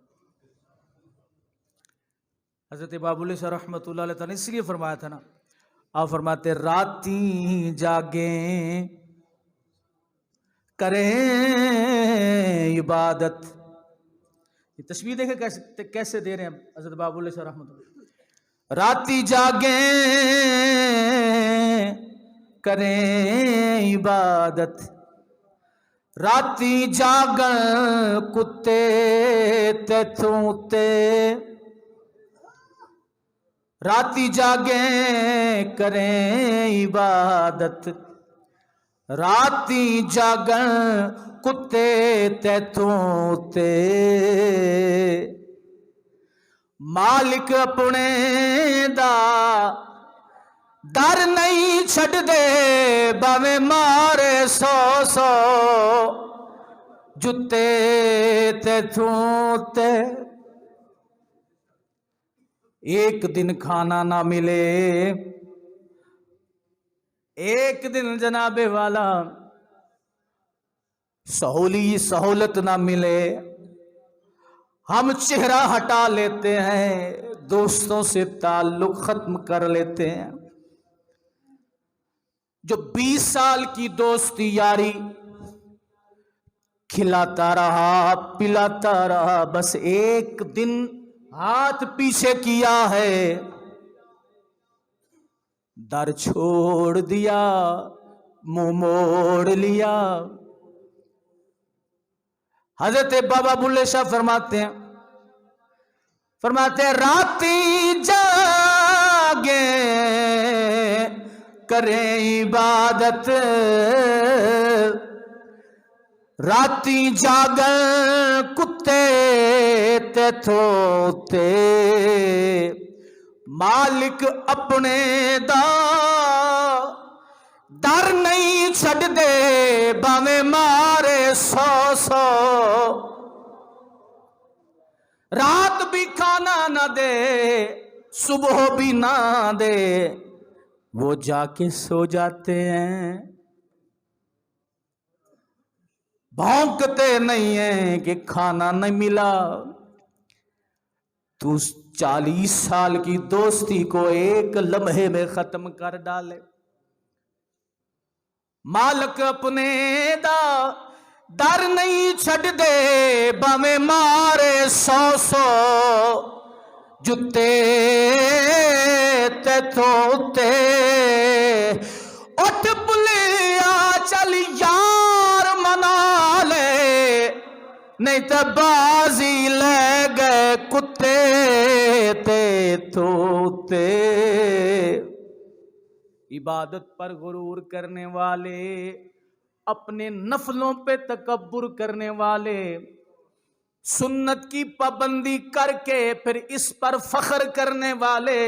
حضرت باب اللہ رحمۃ اللہ علیہ تعالیٰ نے اس لیے فرمایا تھا نا، آپ فرماتے راتیں جاگیں کریں عبادت. یہ تشبیہ دیکھیں کیسے دے رہے ہیں حضرت باب اللہ صاحب رحمۃ اللہ. راتی جاگیں کریں عبادت، راتی جاگن کتے تیتھوں تے، راتی جاگیں کریں عبادت، راتی جاگن کتے تیتھوں تے، مالک اپنے دا در نہیں چھڈ دے باویں مارے سو سو جتے تیتھوں تے. ایک دن کھانا نہ ملے، ایک دن جناب والا سہولت نہ ملے، ہم چہرہ ہٹا لیتے ہیں، دوستوں سے تعلق ختم کر لیتے ہیں. جو 20 سال کی دوستی یاری کھلاتا رہا پلاتا رہا، بس ایک دن ہاتھ پیچھے کیا ہے، در چھوڑ دیا منہ موڑ لیا. حضرت بابا بلے شاہ فرماتے ہیں راتی جاگیں کریں عبادت، راتی جاگیں کتے تیتھوں تے، مالک اپنے دا در نہیں چھڈ دے باویں مارے سو سو، رات بھی کھانا نہ دے صبح بھی نہ دے، وہ جا کے سو جاتے ہیں، بھونکتے نہیں ہیں کہ کھانا نہیں ملا. تو 40 سال کی دوستی کو ایک لمحے میں ختم کر ڈالے. مالک اپنے دا در نہیں چھڈ دے باویں مارے سو سو جتے تیتھوں تے. اٹھ بلیا چل یار منا لے، نہیں تو بازی لے گئے کتے تیتھوں تے. عبادت پر غرور کرنے والے، اپنے نفلوں پہ تکبر کرنے والے، سنت کی پابندی کر کے پھر اس پر فخر کرنے والے،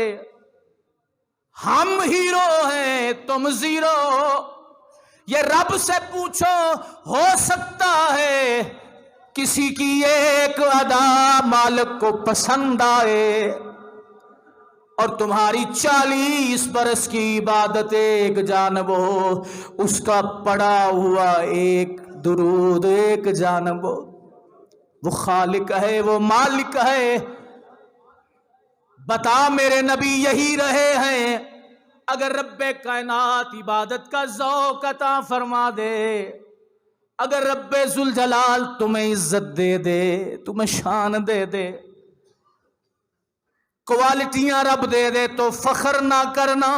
ہم ہیرو ہیں تم زیرو. یہ رب سے پوچھو، ہو سکتا ہے کسی کی ایک ادا مالک کو پسند آئے اور تمہاری 40 برس کی عبادت ایک جانب ہو، اس کا پڑا ہوا ایک درود ایک جانب ہو. وہ خالق ہے، وہ مالک ہے. بتا میرے نبی یہی رہے ہیں، اگر رب کائنات عبادت کا ذوق عطا فرما دے، اگر رب ذوالجلال تمہیں عزت دے دے، تمہیں شان دے دے، کوالٹیاں رب دے دے، تو فخر نہ کرنا،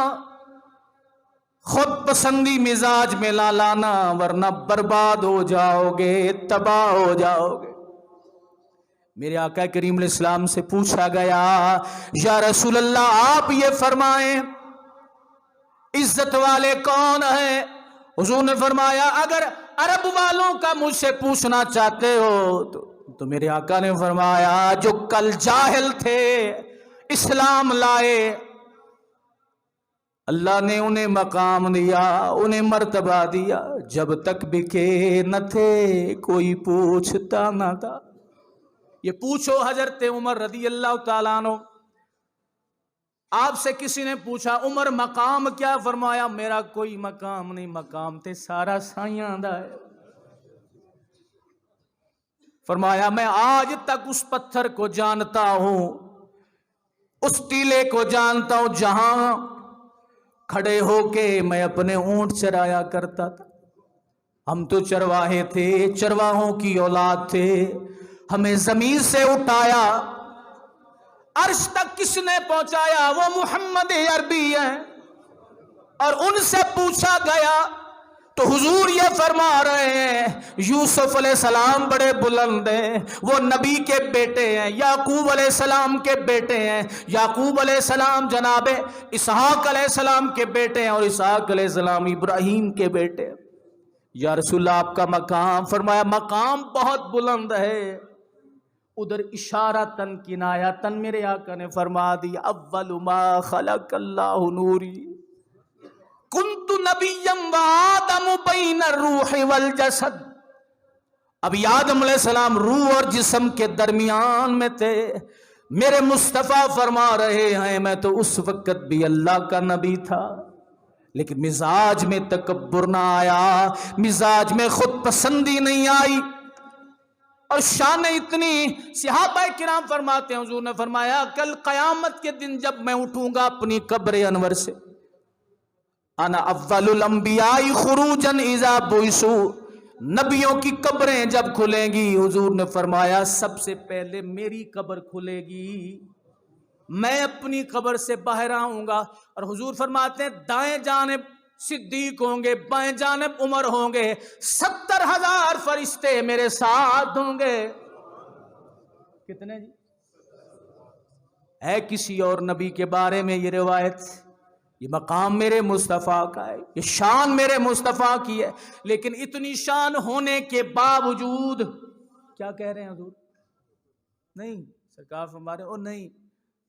خود پسندی مزاج میں لا لانا، ورنہ برباد ہو جاؤ گے، تباہ ہو جاؤ گے. میرے آقا کریم علیہ السلام سے پوچھا گیا، یا رسول اللہ آپ یہ فرمائیں عزت والے کون ہیں؟ حضور نے فرمایا اگر عرب والوں کا مجھ سے پوچھنا چاہتے ہو تو میرے آقا نے فرمایا جو کل جاہل تھے اسلام لائے، اللہ نے انہیں مقام دیا، انہیں مرتبہ دیا، جب تک بکے نہ تھے کوئی پوچھتا نہ تھا. یہ پوچھو حضرت عمر رضی اللہ تعالیٰ عنہ، آپ سے کسی نے پوچھا عمر مقام کیا؟ فرمایا میرا کوئی مقام نہیں، مقام تے سارا سائیاں دا ہے. فرمایا میں آج تک اس پتھر کو جانتا ہوں، اس ٹیلے کو جانتا ہوں جہاں کھڑے ہو کے میں اپنے اونٹ چرایا کرتا تھا. ہم تو چرواہے تھے، چرواہوں کی اولاد تھے، ہمیں زمین سے اٹھایا، عرش تک کس نے پہنچایا؟ وہ محمد عربی ہیں۔ اور ان سے پوچھا گیا تو حضور یہ فرما رہے ہیں یوسف علیہ السلام بڑے بلند ہیں، وہ نبی کے بیٹے ہیں، یعقوب علیہ السلام کے بیٹے ہیں، یعقوب علیہ السلام جناب اسحاق علیہ السلام کے بیٹے ہیں، اور اسحاق علیہ السلام ابراہیم کے بیٹے ہیں۔ یا رسول اللہ آپ کا مقام، فرمایا مقام بہت بلند ہے۔ ادھر اشارہ تن کنایا تن میرے آقا نے فرما دیا اول ما خلق اللہ نوری کنت نبیا وآدم بین الروح والجسد۔ اب آدم علیہ السلام روح اور جسم کے درمیان میں تھے، میرے مصطفیٰ فرما رہے ہیں میں تو اس وقت بھی اللہ کا نبی تھا، لیکن مزاج میں تکبر نہ آیا، مزاج میں خود پسندی نہیں آئی، اور شان اتنی۔ صحابہ کرام فرماتے ہیں حضور نے فرمایا کل قیامت کے دن جب میں اٹھوں گا اپنی قبر انور سے، انا اول الانبیاء خروجا اذا بعثوا، نبیوں کی قبریں جب کھلیں گی حضور نے فرمایا سب سے پہلے میری قبر کھلے گی، میں اپنی قبر سے باہر آؤں گا، اور حضور فرماتے ہیں دائیں جانب صدیق ہوں گے، بائیں جانب عمر ہوں گے، 70,000 فرشتے میرے ساتھ ہوں گے۔ کتنے جی؟ ہے کسی اور نبی کے بارے میں یہ روایت؟ یہ مقام میرے مصطفیٰ کا ہے، یہ شان میرے مصطفیٰ کی ہے، لیکن اتنی شان ہونے کے باوجود کیا کہہ رہے ہیں حضور؟ نہیں، سرکار فرما رہے او نہیں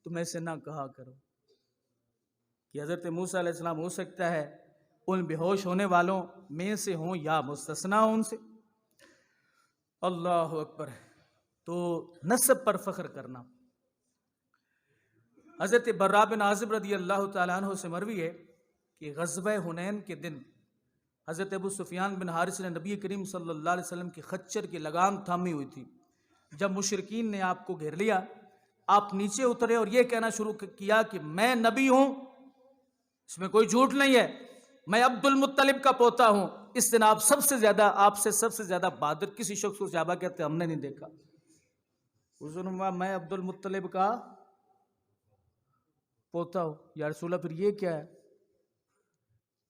تم ایسے نہ کہا کرو کہ حضرت موسیٰ علیہ السلام ہو سکتا ہے ان بے ہوش ہونے والوں میں سے ہوں یا مستثنا ہوں ان سے۔ اللہ اکبر۔ تو نسب پر فخر کرنا، حضرت براء بن عازب رضی اللہ تعالیٰ عنہ سے مروی ہے کہ غزوہ حنین کے دن حضرت ابو سفیان بن حارث نے نبی کریم صلی اللہ علیہ وسلم کی خچر کی لگام تھامی ہوئی تھی۔ جب مشرکین نے آپ کو گھیر لیا، آپ نیچے اترے اور یہ کہنا شروع کیا کہ میں نبی ہوں، اس میں کوئی جھوٹ نہیں ہے، میں عبد المطلب کا پوتا ہوں۔ اس دن آپ سے سب سے زیادہ بہادر کسی شخص کو صحابہ کہتے ہم نے نہیں دیکھا۔ حضور نے فرمایا میں عبد المطلب کا پوتا ہوں۔ یا رسول اللہ پھر یہ کیا ہے؟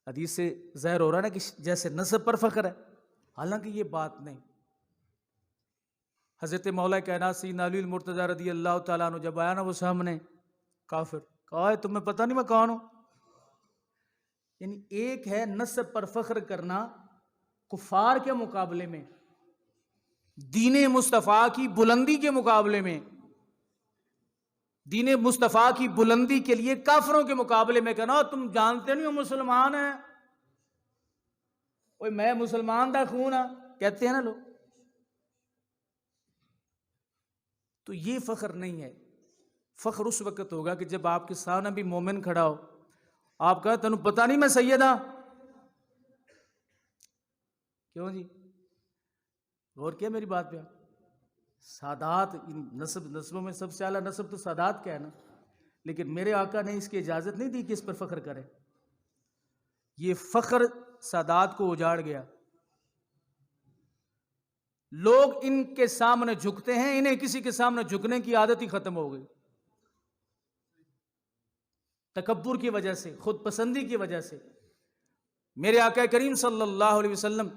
حدیث سے ظاہر ہو رہا ہے نا کہ جیسے نسب پر فخر ہے، حالانکہ یہ بات نہیں۔ حضرت مولا کائنات سیدنا علی المرتضیٰ رضی اللہ تعالیٰ عنہ جب آیا نا وہ سامنے کافر، کہا ہے تمہیں پتہ نہیں میں کون ہوں؟ یعنی ایک ہے نسب پر فخر کرنا کفار کے مقابلے میں، دین مصطفیٰ کی بلندی کے مقابلے میں، دین مصطفیٰ کی بلندی کے لیے کافروں کے مقابلے میں کہنا تم جانتے نہیں ہو مسلمان ہیں، اوے میں مسلمان دا خون ہاں کہتے ہیں نا لوگ، تو یہ فخر نہیں ہے۔ فخر اس وقت ہوگا کہ جب آپ کے سامنے بھی مومن کھڑا ہو، آپ کہیں تنوں پتہ نہیں میں سید ہاں۔ کیوں جی؟ غور کیا میری بات پہ؟ سادات نسبوں میں سب سے اعلیٰ نسب تو سادات کا ہے نا، لیکن میرے آقا نے اس کی اجازت نہیں دی کہ اس پر فخر کرے۔ یہ فخر سادات کو اجاڑ گیا، لوگ ان کے سامنے جھکتے ہیں، انہیں کسی کے سامنے جھکنے کی عادت ہی ختم ہو گئی، تکبر کی وجہ سے، خود پسندی کی وجہ سے۔ میرے آقا کریم صلی اللہ علیہ وسلم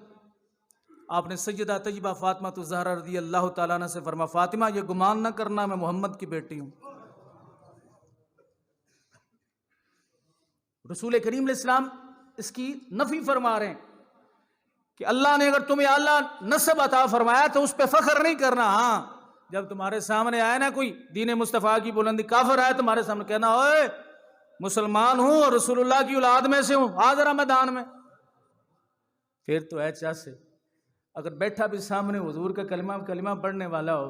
آپ نے سیدہ طیبہ فاطمہ الزہرا رضی اللہ تعالیٰ عنہ سے فرما فاطمہ یہ گمان نہ کرنا میں محمد کی بیٹی ہوں۔ رسول کریم علیہ السلام اس کی نفی فرما رہے ہیں کہ اللہ نے اگر تمہیں اللہ نسب عطا فرمایا تو اس پہ فخر نہیں کرنا، ہاں جب تمہارے سامنے آئے نا کوئی دین مصطفیٰ کی بلندی کافر آئے تمہارے سامنے کہنا اوے مسلمان ہوں اور رسول اللہ کی اولاد میں سے ہوں، حاضرہ میدان میں، پھر تو ایچا سے اگر بیٹھا بھی سامنے حضور کا کلمہ پڑھنے والا ہو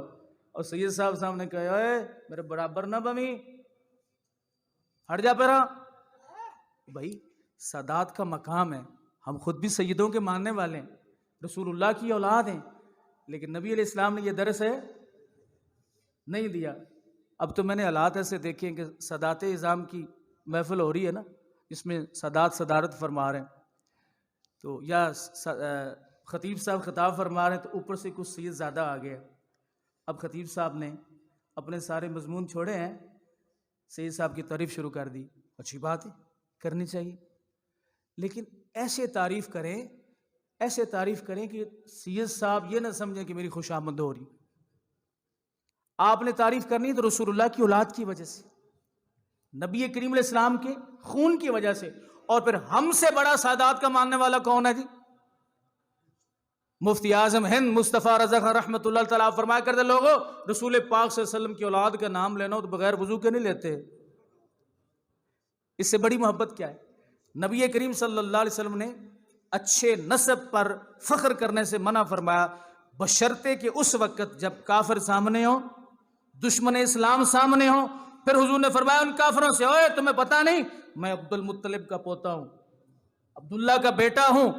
اور سید صاحب سامنے کہے اے میرے برابر نہ بمی ہٹ جا پیرا، بھائی سادات کا مقام ہے، ہم خود بھی سیدوں کے ماننے والے ہیں، رسول اللہ کی اولاد ہیں، لیکن نبی علیہ السلام نے یہ درس ہے نہیں دیا۔ اب تو میں نے حالات ایسے دیکھے کہ سادات اعظام کی محفل ہو رہی ہے نا، جس میں سادات صدارت فرما رہے ہیں، تو یا خطیب صاحب خطاب فرما رہے ہیں تو اوپر سے کچھ سید زیادہ آ گیا. اب خطیب صاحب نے اپنے سارے مضمون چھوڑے ہیں، سید صاحب کی تعریف شروع کر دی. اچھی بات ہے، کرنی چاہیے، لیکن ایسے تعریف کریں کہ سید صاحب یہ نہ سمجھیں کہ میری خوش آمد ہو رہی. آپ نے تعریف کرنی تو رسول اللہ کی اولاد کی وجہ سے، نبی کریم علیہ السلام کے خون کی وجہ سے. اور پھر ہم سے بڑا سادات کا ماننے والا کون ہے جی؟ مفتی اعظم ہند مصطفیٰ رضا خان رحمۃ اللہ تعالیٰ فرمایا کرتے لوگوں رسول پاک صلی اللہ علیہ وسلم کی اولاد کا نام لینا ہو تو بغیر وضو کے نہیں لیتے. اس سے بڑی محبت کیا ہے؟ نبی کریم صلی اللہ علیہ وسلم نے اچھے نسب پر فخر کرنے سے منع فرمایا، بشرطے کہ اس وقت جب کافر سامنے ہو، دشمن اسلام سامنے ہو. پھر حضور نے فرمایا ان کافروں سے، اوے تمہیں پتا نہیں میں عبد المطلب کا پوتا ہوں، عبداللہ کا بیٹا ہوں.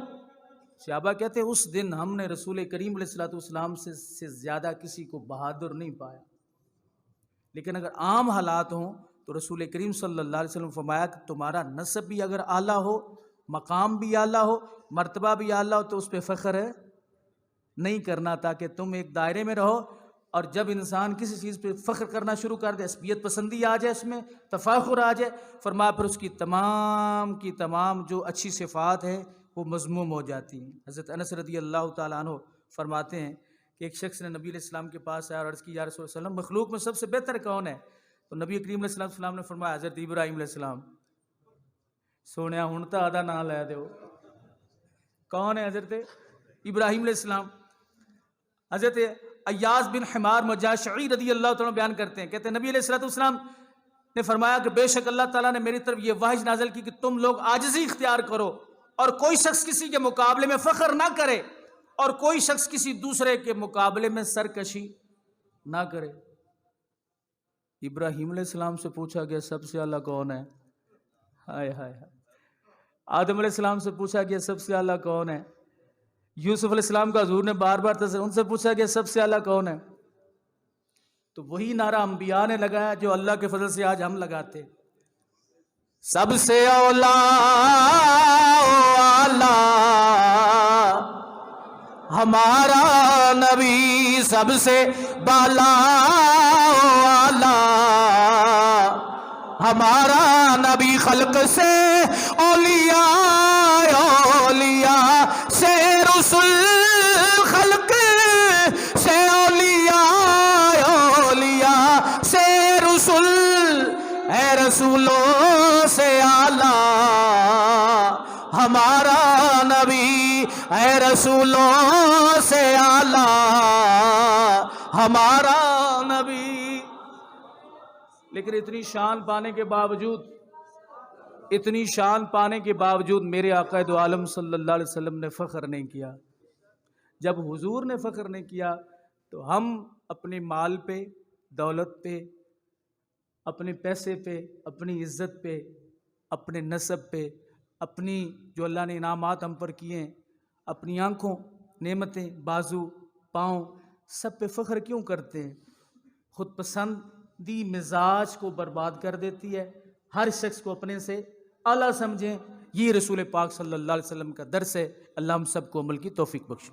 صحابہ کہتے ہیں اس دن ہم نے رسول کریم علیہ السلام سے زیادہ کسی کو بہادر نہیں پایا. لیکن اگر عام حالات ہوں تو رسول کریم صلی اللہ علیہ وسلم فرمایا کہ تمہارا نسب بھی اگر اعلیٰ ہو، مقام بھی اعلیٰ ہو، مرتبہ بھی اعلیٰ ہو تو اس پہ فخر ہے نہیں کرنا، تاکہ تم ایک دائرے میں رہو. اور جب انسان کسی چیز پہ فخر کرنا شروع کر دے، عصبیت پسندی آ جائے، اس میں تفاخر آ جائے، فرمایا پھر اس کی تمام کی تمام جو اچھی صفات ہیں وہ مذموم ہو جاتی ہیں. حضرت انس رضی اللہ تعالیٰ عنہ فرماتے ہیں کہ ایک شخص نے نبی علیہ السلام کے پاس آیا اور عرض کی یا رسول اللہ علیہ وسلم مخلوق میں سب سے بہتر کون ہے؟ تو نبی کریم علیہ السلام نے فرمایا حضرت ابراہیم علیہ السلام. سونے ہن تو آدھا نام لے دو، کون ہے؟ حضرت ابراہیم علیہ السلام. حضرت ایاز بن حمار مجاشعی رضی اللہ تعالیٰ بیان کرتے ہیں، کہتے ہیں نبی علیہ السلام نے فرمایا کہ بے شک اللہ تعالیٰ نے میری طرف یہ وحی نازل کی کہ تم لوگ عاجزی اختیار کرو اور کوئی شخص کسی کے مقابلے میں فخر نہ کرے اور کوئی شخص کسی دوسرے کے مقابلے میں سرکشی نہ کرے. ابراہیم علیہ السلام سے پوچھا گیا سب سے اعلیٰ کون ہے؟ ہائے ہائے ہائے. آدم علیہ السلام سے پوچھا گیا سب سے اعلیٰ کون ہے؟ یوسف علیہ السلام کا حضور نے بار بار ان سے پوچھا گیا سب سے اعلیٰ کون ہے؟ تو وہی نعرہ انبیاء نے لگایا جو اللہ کے فضل سے آج ہم لگاتے، سب سے اولا ہمارا نبی، سب سے بالا ہمارا نبی، خلق سے اولیاء، اولیاء سے رسول، خلق سے اولیاء، اولیاء سے رسول، اے رسولوں سے اعلیٰ ہمارا نبی، اے رسولوں سے اعلیٰ ہمارا نبی. لیکن اتنی شان پانے کے باوجود میرے آقا دو عالم صلی اللہ علیہ وسلم نے فخر نہیں کیا. جب حضور نے فخر نہیں کیا تو ہم اپنے مال پہ، دولت پہ، اپنے پیسے پہ، اپنی عزت پہ، اپنے نسب پہ، اپنی جو اللہ نے انعامات ہم پر کیے ہیں، اپنی آنکھوں، نعمتیں، بازو، پاؤں، سب پہ فخر کیوں کرتے ہیں؟ خود پسندی مزاج کو برباد کر دیتی ہے. ہر شخص کو اپنے سے اعلیٰ سمجھیں. یہ رسول پاک صلی اللہ علیہ وسلم کا درس ہے. اللہ ہم سب کو عمل کی توفیق بخشے.